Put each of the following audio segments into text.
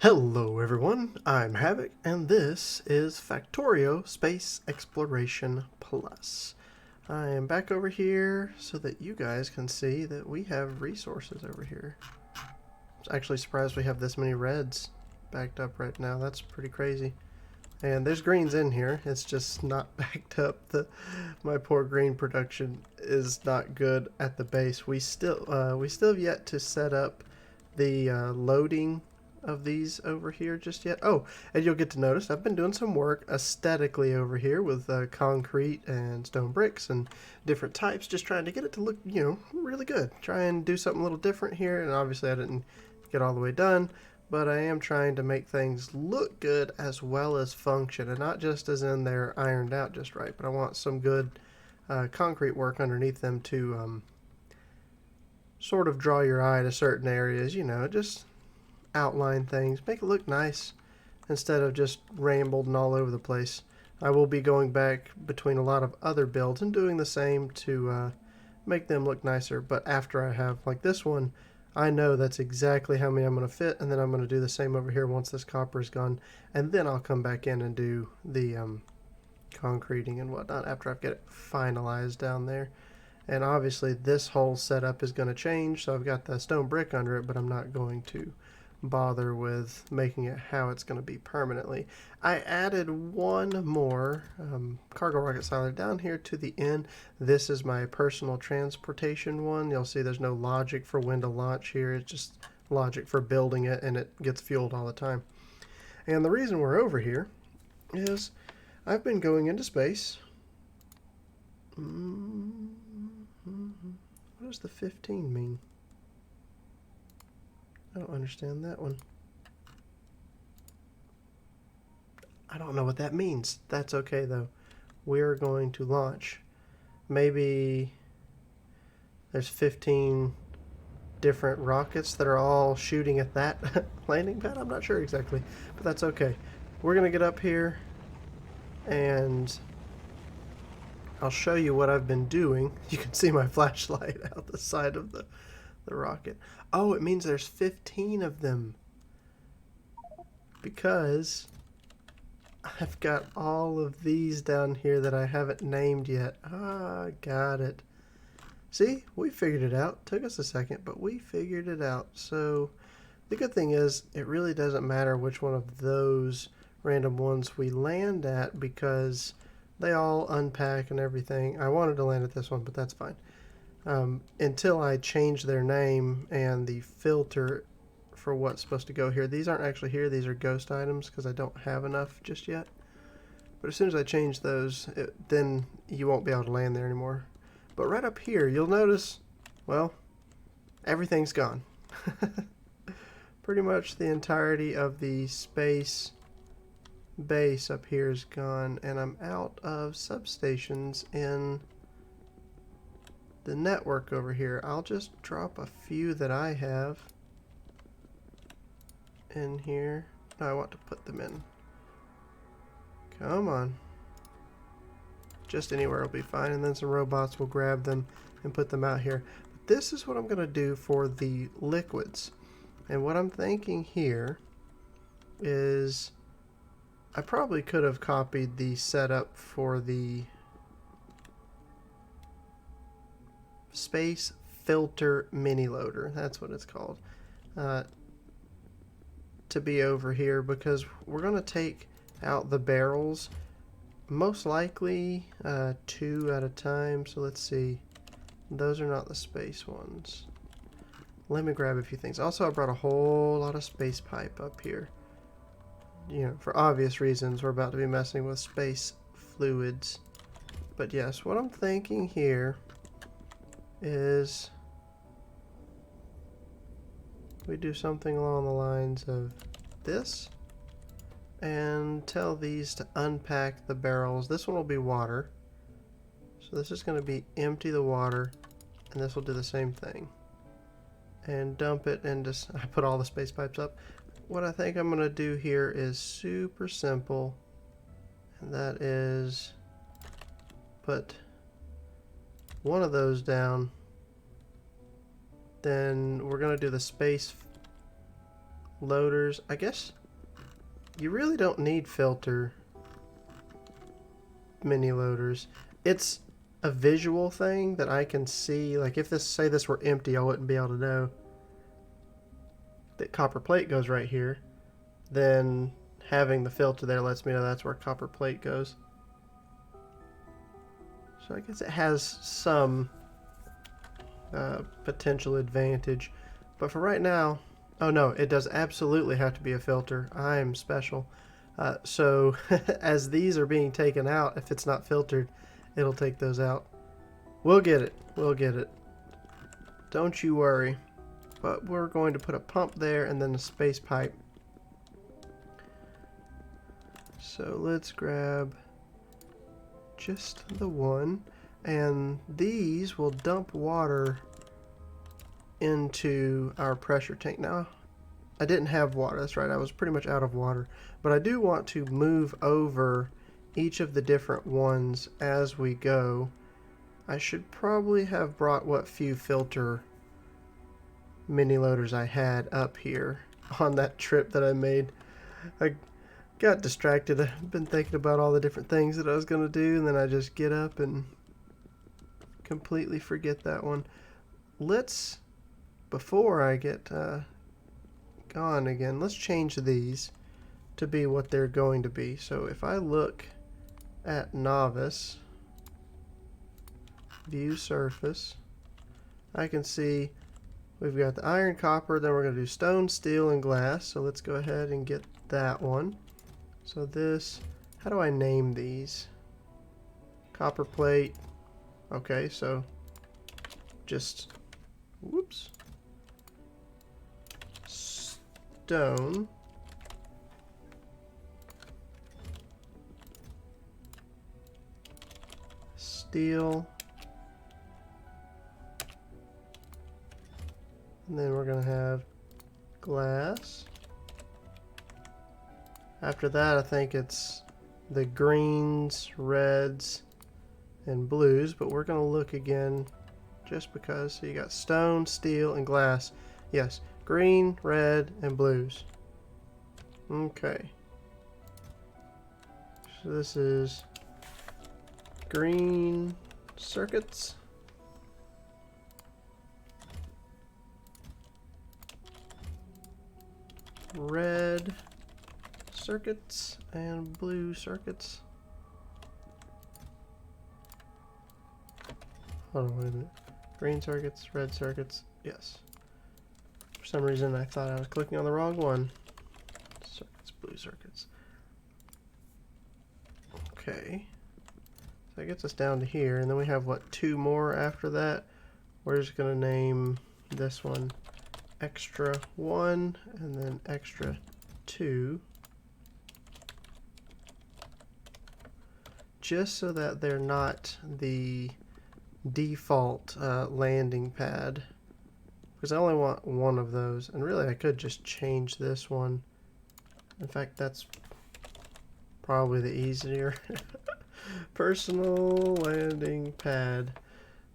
Hello everyone, I'm Havoc, and this is Factorio Space Exploration Plus. I am back over here so that you guys can see that we have resources over here. I'm actually surprised we have this many reds backed up right now. That's pretty crazy. And there's greens in here, it's just not backed up. My poor green production is not good at the base. We still have yet to set up the loading of these over here just yet. Oh, and you'll get to notice I've been doing some work aesthetically over here with concrete and stone bricks and different types, just trying to get it to look, really good. Try and do something a little different here, and obviously I didn't get all the way done, but I am trying to make things look good as well as function, and not just as in they're ironed out just right, but I want some good concrete work underneath them to sort of draw your eye to certain areas, just outline things, make it look nice instead of just rambled and all over the place. I will be going back between a lot of other builds and doing the same to make them look nicer, but after I have, like this one, I know that's exactly how many I'm going to fit, and then I'm going to do the same over here once this copper is gone, and then I'll come back in and do the concreting and whatnot after I get it finalized down there. And obviously this whole setup is going to change, so I've got the stone brick under it, but I'm not going to bother with making it how it's going to be permanently. I added one more cargo rocket siler down here to the end. This is my personal transportation one. You'll see there's no logic for when to launch here. It's just logic for building it, and it gets fueled all the time. And the reason we're over here is I've been going into space. What does the 15 mean? I don't understand that one. I don't know what that means. That's okay though. We're going to launch. Maybe there's 15 different rockets that are all shooting at that landing pad. I'm not sure exactly, but that's okay. We're going to get up here and I'll show you what I've been doing. You can see my flashlight out the side of the rocket. Oh, it means there's 15 of them. Because I've got all of these down here that I haven't named yet. Ah, got it. See, we figured it out. Took us a second, but we figured it out. So the good thing is it really doesn't matter which one of those random ones we land at because they all unpack and everything. I wanted to land at this one, but that's fine. Until I change their name and the filter for what's supposed to go here. These aren't actually here. These are ghost items because I don't have enough just yet. But as soon as I change those, then you won't be able to land there anymore. But right up here, you'll notice, well, everything's gone. Pretty much the entirety of the space base up here is gone, and I'm out of substations in the network over here. I'll just drop a few that I have in here. No, I want to put them in. Come on. Just anywhere will be fine, and then some robots will grab them and put them out here. But this is what I'm going to do for the liquids. And what I'm thinking here is I probably could have copied the setup for the space filter mini loader. That's what it's called. To be over here because we're going to take out the barrels most likely 2 at a time. So let's see, those are not the space ones. Let me grab a few things. Also, I brought a whole lot of space pipe up here, for obvious reasons. We're about to be messing with space fluids. But yes, what I'm thinking here is we do something along the lines of this and tell these to unpack the barrels. This one will be water, so this is going to be empty the water, and this will do the same thing and dump it into I put all the space pipes up. What I think I'm going to do here is super simple, and that is put one of those down. Then we're going to do the space loaders. I guess you really don't need filter mini loaders. It's a visual thing that I can see. Like if this, say this were empty, I wouldn't be able to know that copper plate goes right here. Then having the filter there lets me know that's where copper plate goes. So I guess it has some potential advantage. But for right now, oh no, it does absolutely have to be a filter. I'm special. So as these are being taken out, if it's not filtered, it'll take those out. We'll get it. We'll get it. Don't you worry. But we're going to put a pump there and then a space pipe. So let's grab just the one. And these will dump water into our pressure tank. Now, I didn't have water. That's right. I was pretty much out of water. But I do want to move over each of the different ones as we go. I should probably have brought what few filter mini loaders I had up here on that trip that I made. I got distracted. I've been thinking about all the different things that I was going to do, and then I just get up and completely forget that one. Let's, before I get gone again, let's change these to be what they're going to be. So if I look at novice, view surface, I can see we've got the iron, copper, then we're going to do stone, steel, and glass. So let's go ahead and get that one. So this, how do I name these? Copper plate. Okay, so just, whoops, stone, steel, and then we're going to have glass. After that, I think it's the greens, reds, and blues, but we're going to look again just because. So you got stone, steel, and glass. Yes, green, red, and blues. Okay. So this is green circuits. Red circuits and blue circuits. Hold on, wait a minute. Green circuits, red circuits, yes. For some reason I thought I was clicking on the wrong one. Circuits, blue circuits. Okay. So that gets us down to here, and then we have, what, 2 more after that? We're just going to name this one extra 1 and then extra 2. Just so that they're not the default landing pad, because I only want one of those, and really I could just change this one. In fact, that's probably the easier. Personal landing pad,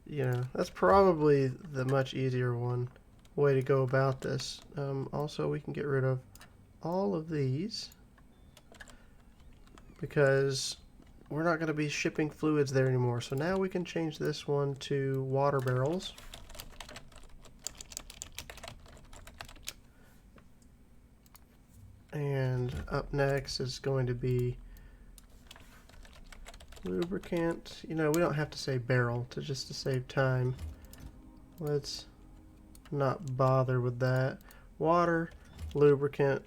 you know, that's probably the much easier way to go about this. Also, we can get rid of all of these because we're not going to be shipping fluids there anymore. So now we can change this one to water barrels. And up next is going to be lubricant. You know, we don't have to say barrel just to save time. Let's not bother with that. Water, lubricant.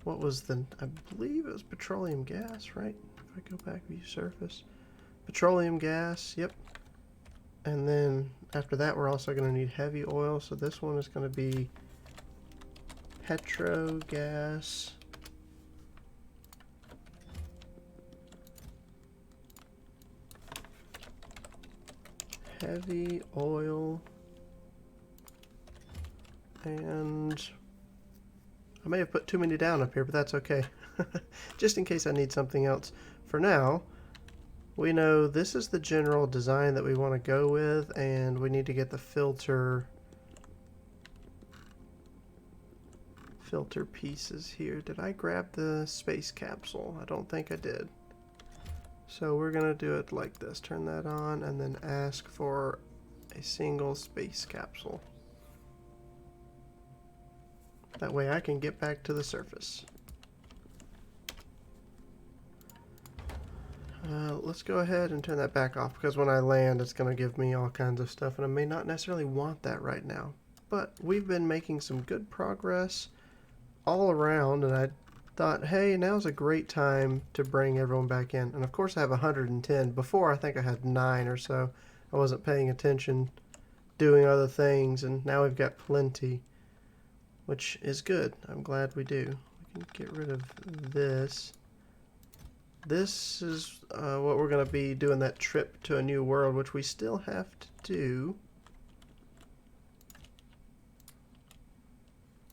What was the, I believe it was petroleum gas, right? If I go back, view surface. Petroleum gas, yep. And then after that, we're also going to need heavy oil. So this one is going to be petro gas. Heavy oil. And I may have put too many down up here, but that's okay. Just in case I need something else. For now, we know this is the general design that we want to go with, and we need to get the filter filter pieces here. Did I grab the space capsule? I don't think I did. So we're gonna do it like this. Turn that on and then ask for a single space capsule. That way I can get back to the surface. Let's go ahead and turn that back off, because when I land it's going to give me all kinds of stuff and I may not necessarily want that right now. But we've been making some good progress all around, and I thought, hey, now's a great time to bring everyone back in. And of course I have 110. Before I think I had 9 or so. I wasn't paying attention, doing other things, and now we've got plenty, which is good. I'm glad we do. We can get rid of this. This is what we're going to be doing, that trip to a new world, which we still have to do.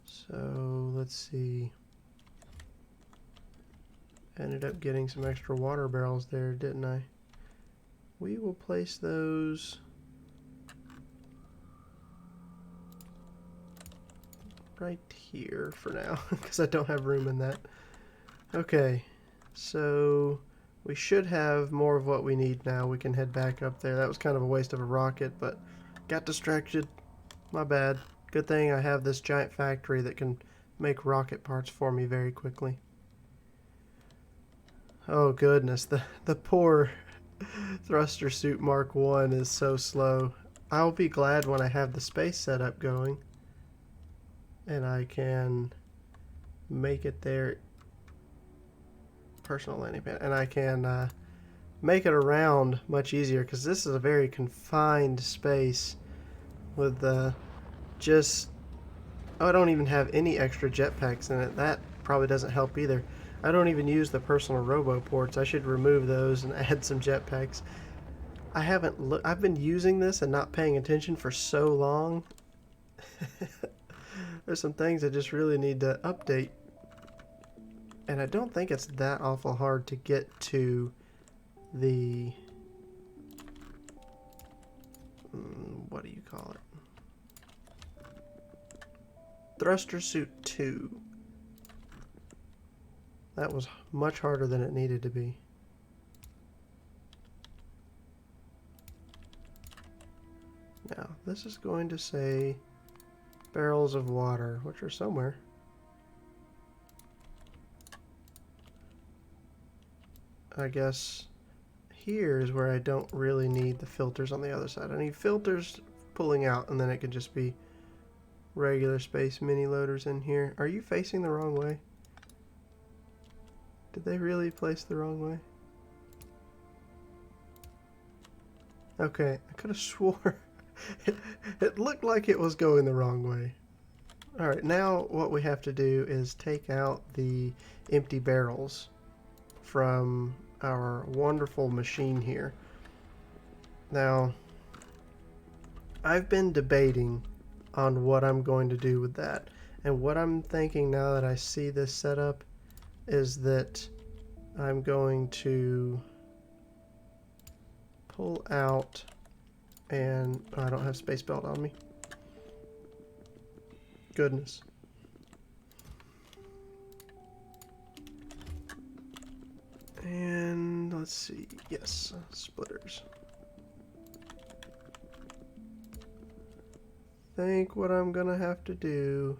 So let's see. Ended up getting some extra water barrels there, didn't I? We will place those right here for now, because I don't have room in that. Okay. So we should have more of what we need now. We can head back up there. That was kind of a waste of a rocket, but got distracted. My bad. Good thing I have this giant factory that can make rocket parts for me very quickly. Oh goodness, the poor thruster suit Mark 1 is so slow. I'll be glad when I have the space setup going and I can make it there. Personal landing pad, and I can make it around much easier, because this is a very confined space with just, oh, I don't even have any extra jetpacks in it. That probably doesn't help either. I don't even use the personal robo ports. I should remove those and add some jetpacks. I've been using this and not paying attention for so long. There's some things I just really need to update. And I don't think it's that awful hard to get to the, what do you call it? Thruster Suit 2. That was much harder than it needed to be. Now, this is going to say barrels of water, which are somewhere. I guess here is where I don't really need the filters on the other side. I need filters pulling out, and then it can just be regular space mini loaders in here. Are you facing the wrong way? Did they really place the wrong way? Okay, I could have swore it looked like it was going the wrong way. Alright, now what we have to do is take out the empty barrels from our wonderful machine here. Now, I've been debating on what I'm going to do with that, and what I'm thinking now that I see this setup is that I'm going to pull out, and I don't have space belt on me. Goodness. And let's see, yes, splitters. Think what I'm gonna have to do,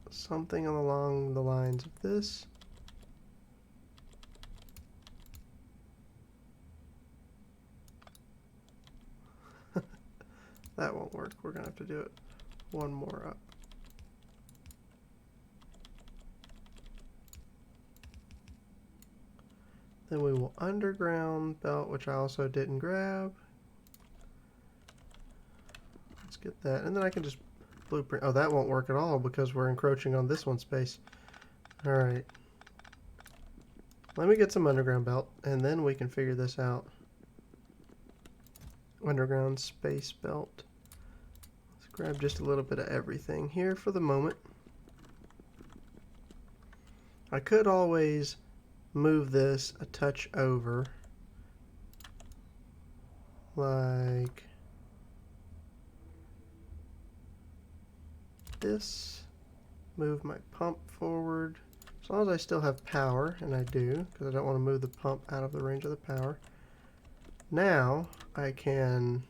something along the lines of this. That won't work. We're gonna have to do it one more up. Then we will underground belt, which I also didn't grab. Let's get that. And then I can just blueprint. Oh, that won't work at all because we're encroaching on this one's space. Alright. Let me get some underground belt, and then we can figure this out. Underground space belt. Let's grab just a little bit of everything here for the moment. I could always move this a touch over, like this, move my pump forward. As long as I still have power, and I do, because I don't want to move the pump out of the range of the power. Now I can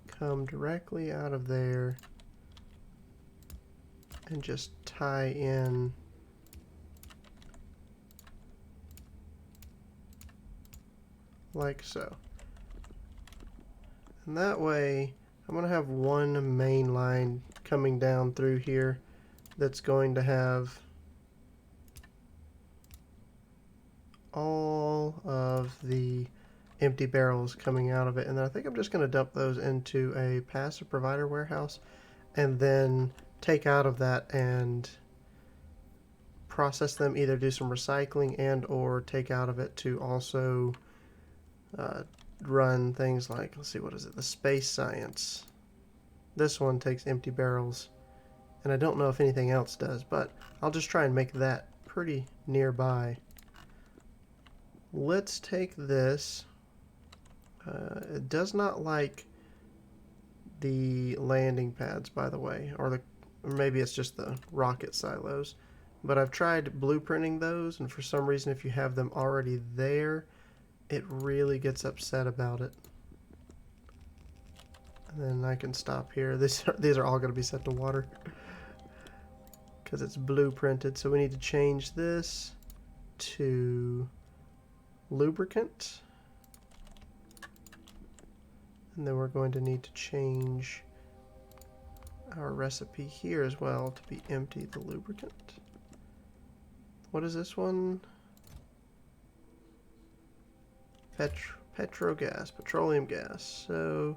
come directly out of there and just tie in like so. And that way I'm going to have one main line coming down through here that's going to have all of the empty barrels coming out of it, and then I think I'm just going to dump those into a passive provider warehouse and then take out of that and process them, either do some recycling and or take out of it to also run things like, let's see, what is it, the space science. This one takes empty barrels, and I don't know if anything else does, but I'll just try and make that pretty nearby. Let's take this. It does not like the landing pads, by the way, or maybe it's just the rocket silos. But I've tried blueprinting those, and for some reason, if you have them already there, it really gets upset about it. And then I can stop here. These are all going to be set to water because it's blueprinted. So we need to change this to lubricant. And then we're going to need to change our recipe here as well to be empty the lubricant. What is this one? Petroleum gas. So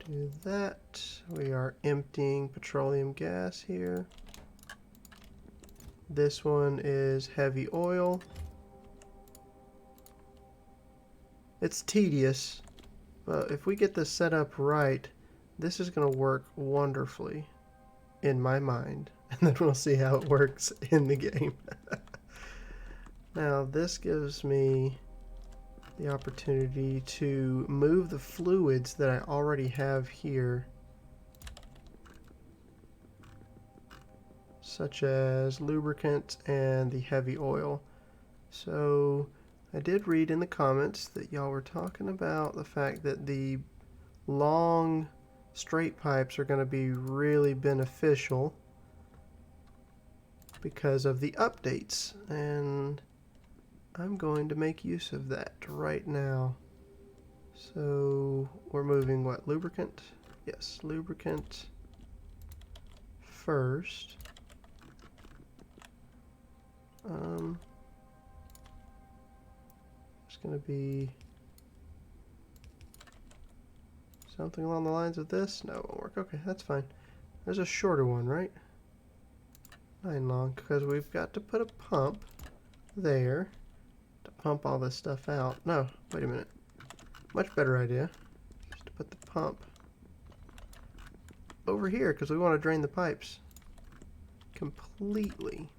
do that. We are emptying petroleum gas here. This one is heavy oil. It's tedious, but if we get this set up right, this is going to work wonderfully in my mind, and then we'll see how it works in the game. Now this gives me the opportunity to move the fluids that I already have here, such as lubricant and the heavy oil. So I did read in the comments that y'all were talking about the fact that the long straight pipes are going to be really beneficial because of the updates, and I'm going to make use of that right now. So we're moving what? Lubricant? Yes, lubricant first. It's going to be something along the lines of this. No, it won't work. Okay, that's fine. There's a shorter one, right? 9 long, because we've got to put a pump there to pump all this stuff out. No, wait a minute. Much better idea. Just to put the pump over here, because we want to drain the pipes completely.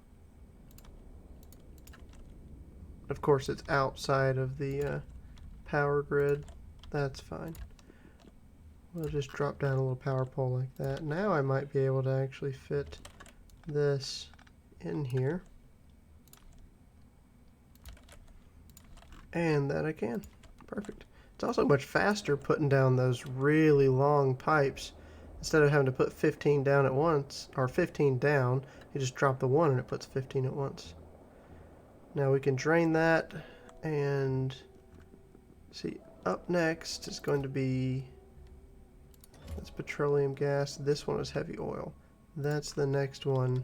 Of course, it's outside of the power grid. That's fine. We'll just drop down a little power pole like that. Now I might be able to actually fit this in here. And that I can. Perfect. It's also much faster putting down those really long pipes. Instead of having to put 15 down at once, or 15 down, you just drop the one and it puts 15 at once. Now we can drain that, and see, up next is going to be, that's petroleum gas. This one is heavy oil. That's the next one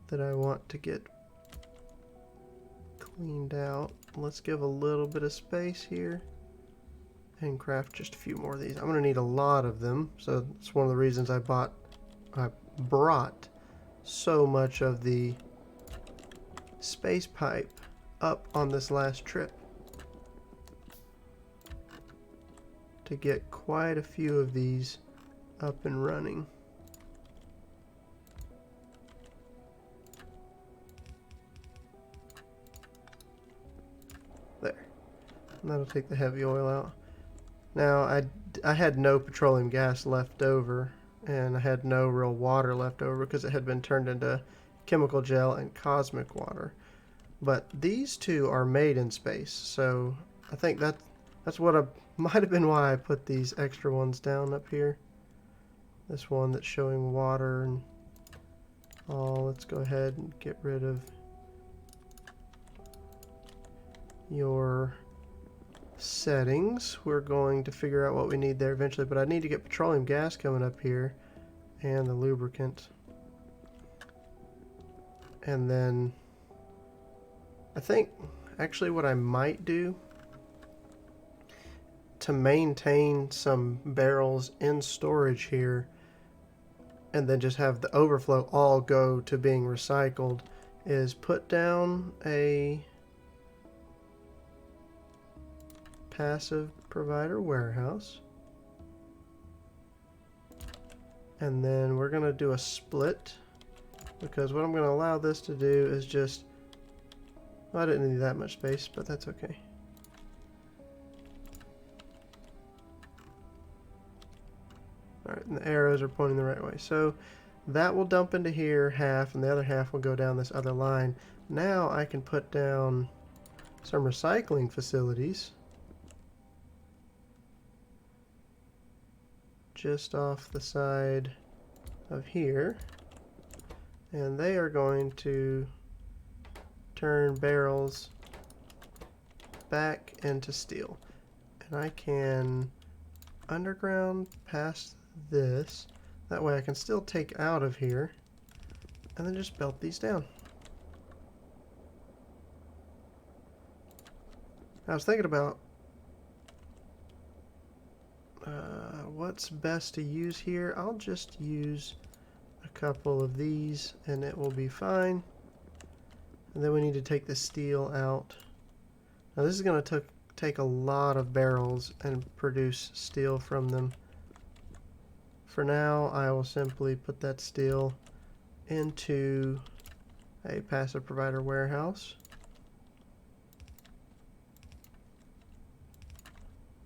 that I want to get cleaned out. Let's give a little bit of space here and craft just a few more of these. I'm going to need a lot of them, so it's one of the reasons I brought so much of the space pipe up on this last trip to get quite a few of these up and running. There. And that'll take the heavy oil out. Now I had no petroleum gas left over, and I had no real water left over because it had been turned into chemical gel and cosmic water. But these two are made in space, so I think that's what might have been why I put these extra ones down up here. This one that's showing water and all. Let's go ahead and get rid of your settings. We're going to figure out what we need there eventually, but I need to get petroleum gas coming up here and the lubricant. And then I think actually what I might do to maintain some barrels in storage here and then just have the overflow all go to being recycled is put down a passive provider warehouse, and then we're going to do a split, because what I'm going to allow this to do is just, well, I didn't need that much space, but that's okay. Alright, and the arrows are pointing the right way, so that will dump into here half, and the other half will go down this other line. Now I can put down some recycling facilities just off the side of here, and they are going to turn barrels back into steel. And I can underground past this, that way I can still take out of here and then just belt these down. I was thinking about what's best to use here. I'll just use a couple of these and it will be fine. And then we need to take the steel out. Now this is going to take a lot of barrels and produce steel from them. For now, I will simply put that steel into a passive provider warehouse.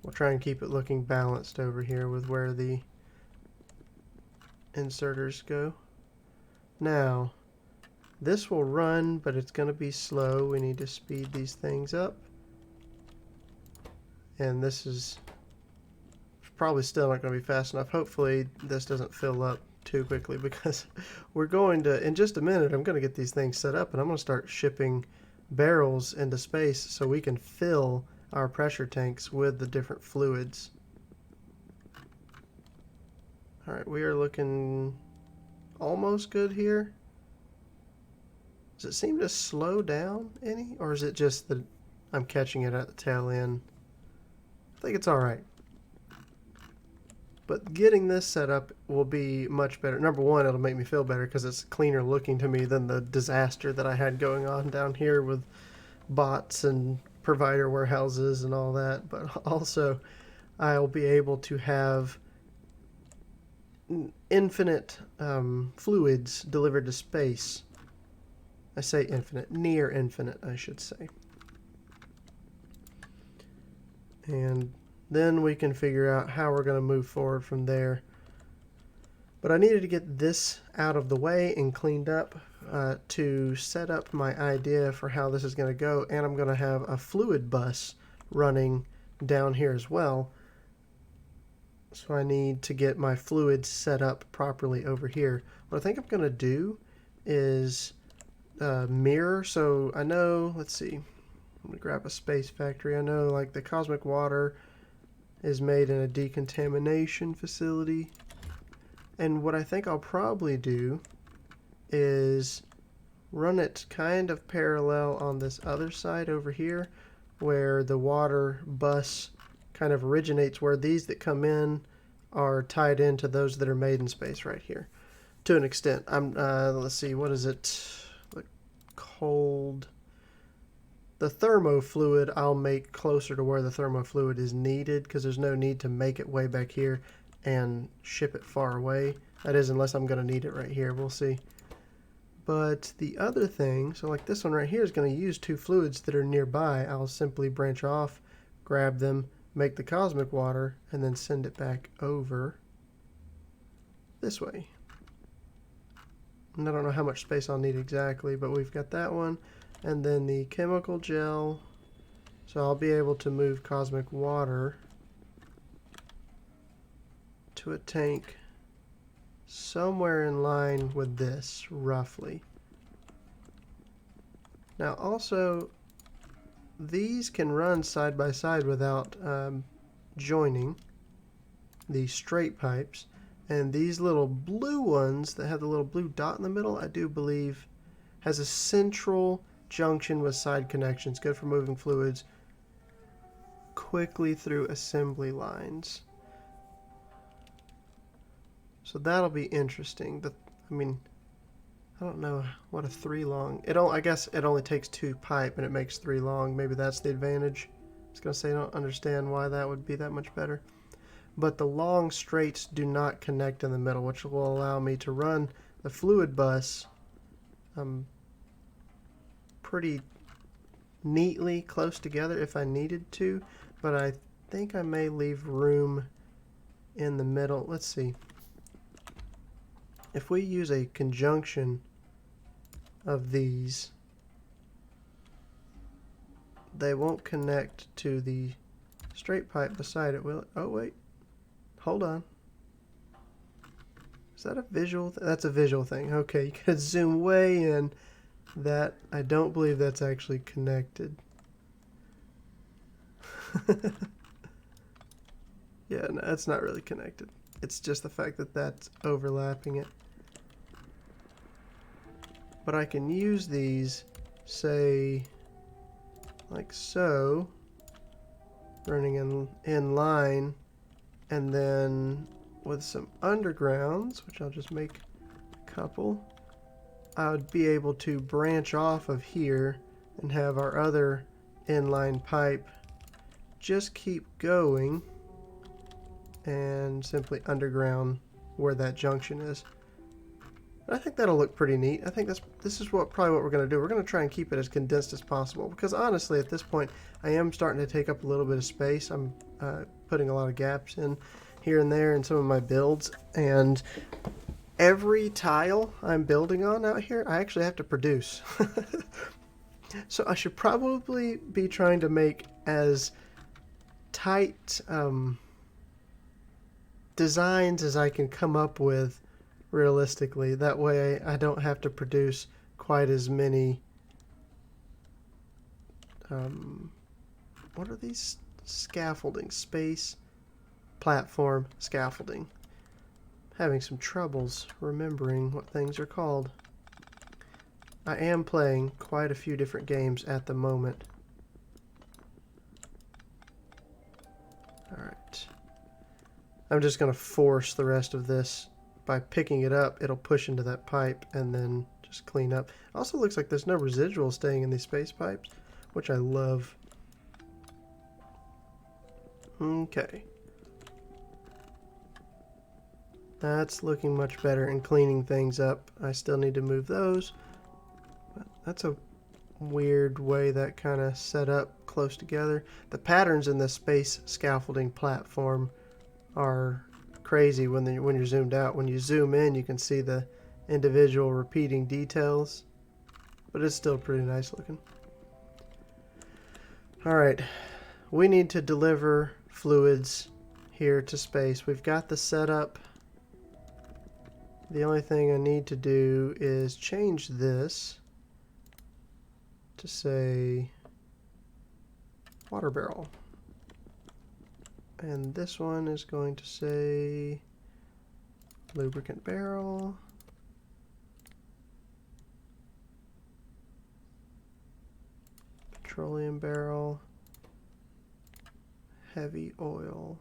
We'll try and keep it looking balanced over here with where the inserters go. Now, this will run, but it's going to be slow. We need to speed these things up. And this is probably still not going to be fast enough. Hopefully this doesn't fill up too quickly, because we're going to, in just a minute, I'm going to get these things set up and I'm going to start shipping barrels into space so we can fill our pressure tanks with the different fluids. Alright, we are looking almost good here. Does it seem to slow down any, or is it just that I'm catching it at the tail end? I think it's alright. But getting this set up will be much better. Number one, it'll make me feel better because it's cleaner looking to me than the disaster that I had going on down here with bots and provider warehouses and all that. But also, I'll be able to have infinite fluids delivered to space. I say infinite, near infinite, I should say. And then we can figure out how we're going to move forward from there. But I needed to get this out of the way and cleaned up to set up my idea for how this is going to go. And I'm going to have a fluid bus running down here as well. So I need to get my fluids set up properly over here. What I think I'm going to do is mirror. So I know, let's see, I'm going to grab a space factory. I know like the cosmic water is made in a decontamination facility. And what I think I'll probably do is run it kind of parallel on this other side over here, where the water bus kind of originates, where these that come in are tied into those that are made in space right here. To an extent. Let's see, what is it? The cold... The thermofluid I'll make closer to where the thermofluid is needed, because there's no need to make it way back here and ship it far away. That is, unless I'm going to need it right here. We'll see. But the other thing, so like this one right here is going to use two fluids that are nearby. I'll simply branch off, grab them, make the cosmic water, and then send it back over. this way. And I don't know how much space I'll need exactly, but we've got that one. And then the chemical gel. So I'll be able to move cosmic water to a tank somewhere in line with this, roughly. Now also, these can run side by side without joining, the straight pipes. And these little blue ones that have the little blue dot in the middle, I do believe has a central junction with side connections, good for moving fluids quickly through assembly lines. So that'll be interesting. I mean, I don't know what a 3 long. I guess it only takes 2 pipe and it makes 3 long. Maybe that's the advantage. I was gonna say I don't understand why that would be that much better. But the long straights do not connect in the middle, which will allow me to run the fluid bus pretty neatly close together if I needed to, but I think I may leave room in the middle. Let's see. If we use a conjunction of these, they won't connect to the straight pipe beside it, will it? Oh, wait. Hold on. Is that a visual? That's a visual thing. Okay, you can zoom way in. That, I don't believe that's actually connected. Yeah, no, that's not really connected. It's just the fact that that's overlapping it. But I can use these, say, like so, running in line, and then with some undergrounds, which I'll just make a couple, I would be able to branch off of here and have our other inline pipe just keep going and simply underground where that junction is. I think that'll look pretty neat. I think this is probably what we're going to do. We're going to try and keep it as condensed as possible, because honestly at this point I am starting to take up a little bit of space. I'm putting a lot of gaps in here and there in some of my builds, and every tile I'm building on out here I actually have to produce. So I should probably be trying to make as tight designs as I can come up with realistically. That way I don't have to produce quite as many what are these? Scaffolding, space platform scaffolding. Having some troubles remembering what things are called. I am playing quite a few different games at the moment. Alright. I'm just going to force the rest of this. By picking it up, it'll push into that pipe and then just clean up. Also looks like there's no residual staying in these space pipes, which I love. Okay. That's looking much better and cleaning things up. I still need to move those. But that's a weird way that kind of set up close together. The patterns in the space scaffolding platform are crazy when you're zoomed out. When you zoom in, you can see the individual repeating details, but it's still pretty nice looking. Alright, we need to deliver fluids here to space. We've got the setup. The only thing I need to do is change this to say water barrel. And this one is going to say lubricant barrel. Petroleum barrel. Heavy oil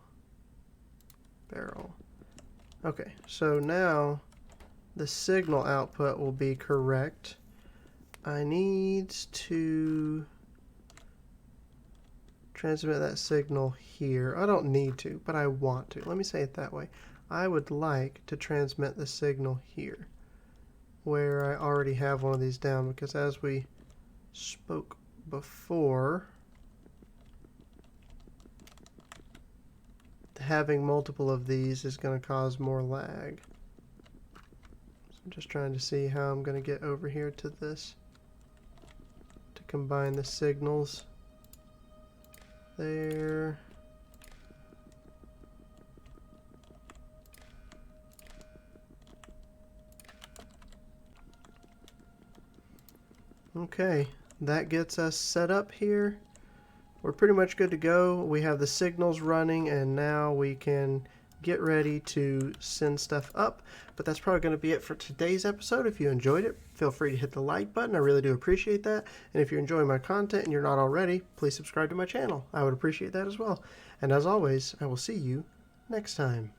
barrel. Okay, so now the signal output will be correct. I need to transmit that signal here. I don't need to, but I want to. Let me say it that way. I would like to transmit the signal here, where I already have one of these down, because as we spoke before, having multiple of these is going to cause more lag. I'm just trying to see how I'm going to get over here to this to combine the signals. There. Okay, that gets us set up here. We're pretty much good to go. We have the signals running, and now we can get ready to send stuff up. But that's probably going to be it for today's episode. If you enjoyed it, feel free to hit the like button. I really do appreciate that. And if you're enjoying my content and you're not already, please subscribe to my channel. I would appreciate that as well. And as always, I will see you next time.